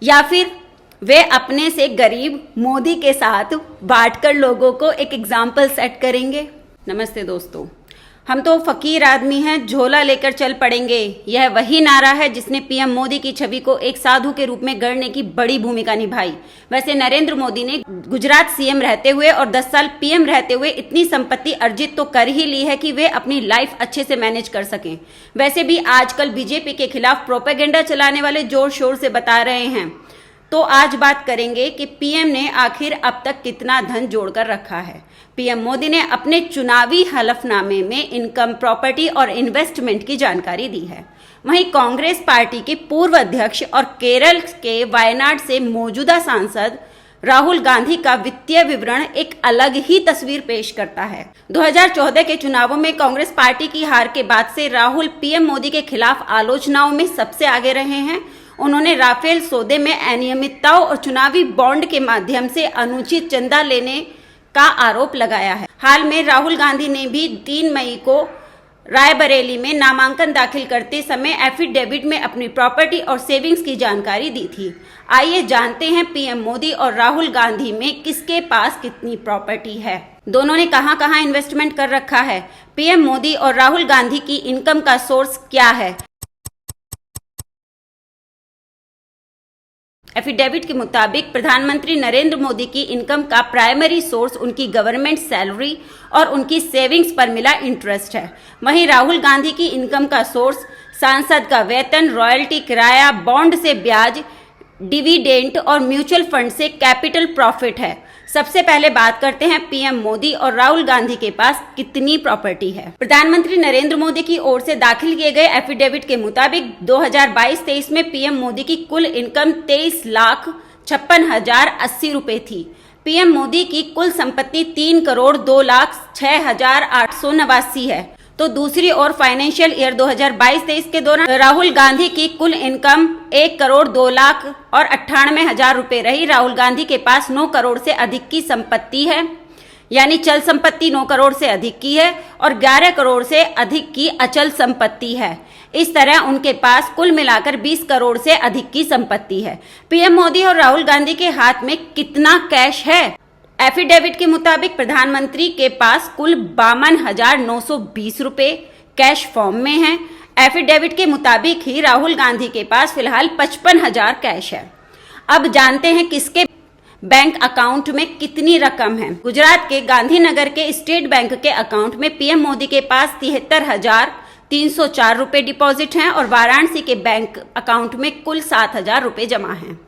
या फिर वे अपने से गरीब मोदी के साथ बांटकर लोगों को एक एग्जाम्पल सेट करेंगे। नमस्ते दोस्तों, हम तो फकीर आदमी हैं, झोला लेकर चल पड़ेंगे, यह वही नारा है जिसने पीएम मोदी की छवि को एक साधु के रूप में गढ़ने की बड़ी भूमिका निभाई। वैसे नरेंद्र मोदी ने गुजरात सीएम रहते हुए और 10 साल पीएम रहते हुए इतनी संपत्ति अर्जित तो कर ही ली है कि वे अपनी लाइफ अच्छे से मैनेज कर सकें। वैसे भी आजकल बीजेपी के खिलाफ प्रोपेगेंडा चलाने वाले जोर शोर से बता रहे हैं। तो आज बात करेंगे कि पीएम ने आखिर अब तक कितना धन जोड़कर रखा है। पीएम मोदी ने अपने चुनावी हलफनामे में इनकम, प्रॉपर्टी और इन्वेस्टमेंट की जानकारी दी है। वहीं कांग्रेस पार्टी के पूर्व अध्यक्ष और केरल के वायनाड से मौजूदा सांसद राहुल गांधी का वित्तीय विवरण एक अलग ही तस्वीर पेश करता है। 2014 के चुनावों में कांग्रेस पार्टी की हार के बाद से राहुल पीएम मोदी के खिलाफ आलोचनाओं में सबसे आगे रहे हैं। उन्होंने राफेल सौदे में अनियमितताओं और चुनावी बॉन्ड के माध्यम से अनुचित चंदा लेने का आरोप लगाया है। हाल में राहुल गांधी ने भी 3 मई को रायबरेली में नामांकन दाखिल करते समय एफिडेविट में अपनी प्रॉपर्टी और सेविंग्स की जानकारी दी थी। आइए जानते हैं पीएम मोदी और राहुल गांधी में किसके पास कितनी प्रॉपर्टी है, दोनों ने कहां-कहां इन्वेस्टमेंट कर रखा है, पीएम मोदी और राहुल गांधी की इनकम का सोर्स क्या है। एफिडेविट के मुताबिक प्रधानमंत्री नरेंद्र मोदी की इनकम का प्राइमरी सोर्स उनकी गवर्नमेंट सैलरी और उनकी सेविंग्स पर मिला इंटरेस्ट है। वहीं राहुल गांधी की इनकम का सोर्स सांसद का वेतन, रॉयल्टी, किराया, बॉन्ड से ब्याज, डिविडेंड और म्यूचुअल फंड से कैपिटल प्रॉफिट है। सबसे पहले बात करते हैं पीएम मोदी और राहुल गांधी के पास कितनी प्रॉपर्टी है। प्रधानमंत्री नरेंद्र मोदी की ओर से दाखिल किए गए एफिडेविट के मुताबिक 2022-23 में पीएम मोदी की कुल इनकम 23,56,080 रुपए थी। पीएम मोदी की कुल संपत्ति 3,02,06,889 है। तो दूसरी ओर फाइनेंशियल ईयर 2022-23 के दौरान राहुल गांधी की कुल इनकम 1,02,98,000 रुपए रही। राहुल गांधी के पास 9 करोड़ से अधिक की संपत्ति है, यानी चल संपत्ति 9 करोड़ से अधिक की है और 11 करोड़ से अधिक की अचल संपत्ति है। इस तरह उनके पास कुल मिलाकर 20 करोड़ से अधिक की संपत्ति है। पीएम मोदी और राहुल गांधी के हाथ में कितना कैश है? एफिडेविट के मुताबिक प्रधानमंत्री के पास कुल 52,920 रुपए कैश फॉर्म में है। एफिडेविट के मुताबिक ही राहुल गांधी के पास फिलहाल 55,000 कैश है। अब जानते हैं किसके बैंक अकाउंट में कितनी रकम है। गुजरात के गांधीनगर के स्टेट बैंक के अकाउंट में पीएम मोदी के पास 73,304 रुपए डिपॉजिट हैं और वाराणसी के बैंक अकाउंट में कुल 7,000 रुपए जमा हैं।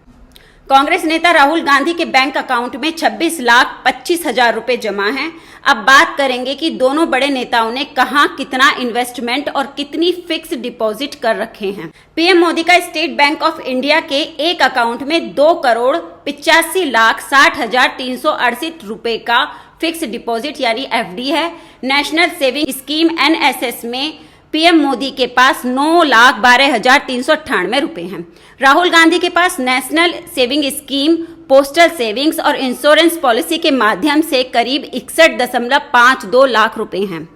कांग्रेस नेता राहुल गांधी के बैंक अकाउंट में 26,25,000 रुपए जमा हैं। अब बात करेंगे कि दोनों बड़े नेताओं ने कहां कितना इन्वेस्टमेंट और कितनी फिक्स डिपॉजिट कर रखे हैं। पीएम मोदी का स्टेट बैंक ऑफ इंडिया के एक अकाउंट में 2,85,60,368 रुपए का फिक्स डिपॉजिट यानी एफडी है। नेशनल सेविंग स्कीम एनएसएस में पीएम मोदी के पास 9,12,398 रुपए हैं। राहुल गांधी के पास national saving scheme, postal savings और इंश्योरेंस पॉलिसी के माध्यम से करीब 61.52 लाख रुपए हैं।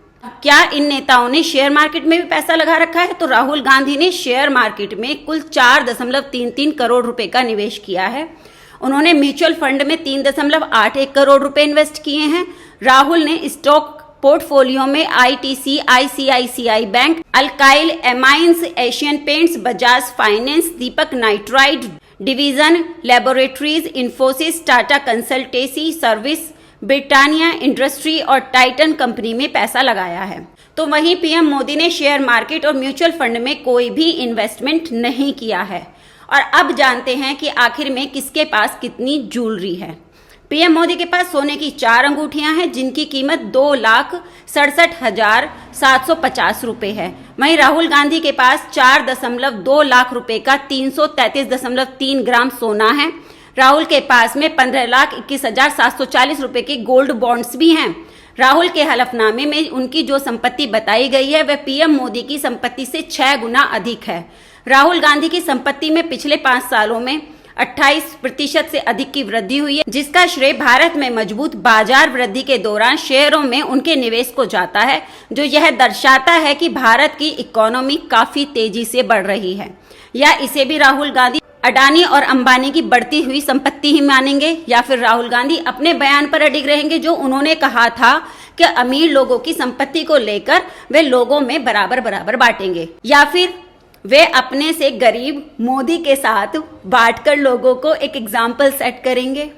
क्या इन नेताओं ने शेयर मार्केट में भी पैसा लगा रखा है? तो राहुल गांधी ने शेयर मार्केट में कुल 4.33 करोड़ रुपए का निवेश किया है। उन्होंने म्यूचुअल फंड में 3.81 करोड़ रुपए इन्वेस्ट किए हैं। राहुल ने स्टॉक पोर्टफोलियो में ITC, ICICI bank, alkyl amines, Asian paints, Bajaj finance, Deepak nitrite division, laboratories, Infosys, Tata consultancy service, Britannia industry और टाइटन कंपनी में पैसा लगाया है। तो वहीं पीएम मोदी ने शेयर मार्केट और म्यूचुअल फंड में कोई भी इन्वेस्टमेंट नहीं किया है। और अब जानते हैं कि आखिर में किसके पास कितनी ज्वेलरी है। पीएम मोदी के पास सोने की 4 अंगूठियां हैं जिनकी कीमत 2,67,750 रुपए है। वहीं राहुल गांधी के पास 4.2 लाख रुपए का 333.3 ग्राम सोना है। राहुल के पास में 15,21,740 रुपए के गोल्ड बॉन्ड्स भी हैं। राहुल के हलफनामे में उनकी जो संपत्ति बताई गई है वह पीएम मोदी की संपत्ति से 6 गुना अधिक है। राहुल गांधी की संपत्ति में पिछले 5 सालों में 28% से अधिक की वृद्धि हुई है, जिसका श्रेय भारत में मजबूत बाजार वृद्धि के दौरान शेयरों में उनके निवेश को जाता है, जो यह दर्शाता है कि भारत की इकोनॉमी काफी तेजी से बढ़ रही है। या इसे भी राहुल गांधी अडानी और अंबानी की बढ़ती हुई संपत्ति ही मानेंगे, या फिर राहुल गांधी अपने बयान पर अडिग रहेंगे जो उन्होंने कहा था कि अमीर लोगों की संपत्ति को लेकर वे लोगों में बराबर बराबर बांटेंगे, या फिर वे अपने से गरीब मोदी के साथ बांटकर लोगों को एक एग्जाम्पल सेट करेंगे।